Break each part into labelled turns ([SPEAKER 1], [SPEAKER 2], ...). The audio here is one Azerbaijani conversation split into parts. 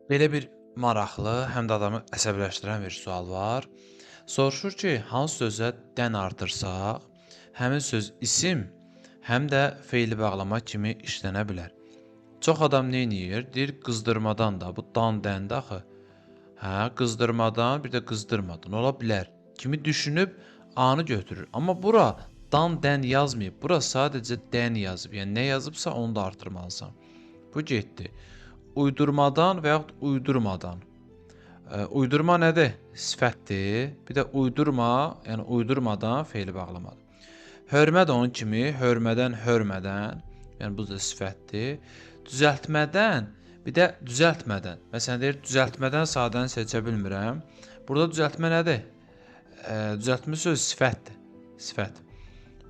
[SPEAKER 1] Belə bir maraqlı, həm də adamı əsəbləşdirən bir sual var. Soruşur ki, hansı sözə dən artırsaq, həmin söz isim, həm də feili bağlama kimi işlənə bilər. Çox adam neyniyir? Deyir qızdırmadan da, bu dan dəndə axı. Hə, qızdırmadan, bir də qızdırmadan ola bilər. Kimi düşünüb anı götürür. Amma bura dan dən yazmayıb. Bura sadəcə dən yazıb. Yəni nə yazıbsa onu da artırmalısan. Bu getdi. Uydurmadan və yaxud uydurmadan. Uydurma nədir? Sifətdir. Bir də uydurma, yəni uydurmadan feili bağlamadır. Hörmə də onun kimi, hörmədən, hörmədən, yəni bu da sifətdir. Düzəltmədən, bir də düzəltmədən. Məsələn deyir, düzəltmədən sadəni seçə bilmirəm. Burada düzəltmə nədir? Düzəltmə söz sifətdir. Sifət.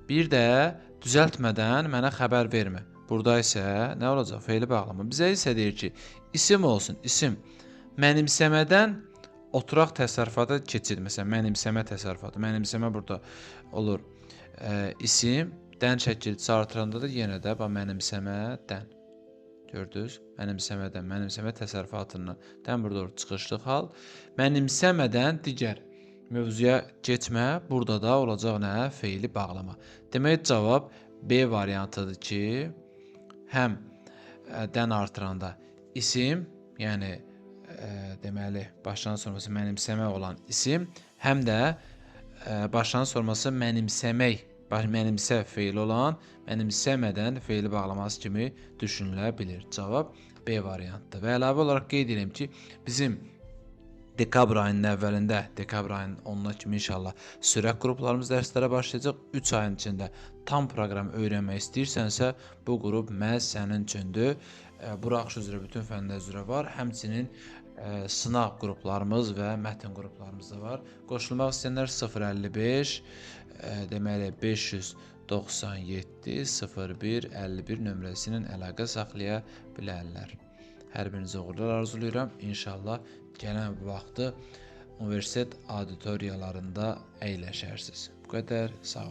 [SPEAKER 1] Bir də düzəltmədən mənə xəbər vermə. Burada isə nə olacaq? Feili bağlama. Bizə isə deyir ki, isim olsun, isim. Mənimsəmədən oturaq təsərrüfata keçid. Məsələn, mənimsəmə təsərrüfatı. Mənimsəmə burada olur. İsim, dən çəkilisi artıranda da yenə də mənimsəmədən. Gördünüz? Mənimsəmədən, mənimsəmə təsərrüfatından. Dən burada olur, çıxışlıq hal. Mənimsəmədən digər mövzuya keçmə. Burada da olacaq nə? Feili bağlama. Demək cavab B variantıdır ki, həm dən artıranda isim, yəni deməli başlanğıc sonrası mənimsəmə olan isim, həm də başlanğıc sonrası mənimsəmək, mənimsə feili olan mənimsəmədən feili bağlaması kimi düşünülə bilir. Cavab B variantıdır. Və əlavə olaraq qeyd edirəm ki, bizim dekabr ayının əvvəlində, dekabr ayının 10-na kimi inşallah sürət qruplarımız dərslərə başlayacaq. 3 ayın içində tam proqram öyrənmək istəyirsənsə, bu qrup məhz sənin üçündür. Buraxış üzrə bütün fənlər üzrə var. Həmçinin sınaq qruplarımız və mətn qruplarımız da var. Qoşulmaq istəyənlər 055 deməli 597 01 51 nömrəsi ilə əlaqə saxlaya bilərlər. Hər birinizə uğurlar arzulayıram. İnşallah gələn vaxtı universitet auditoriyalarında əyləşərsiniz. Bu qədər, sağ olun.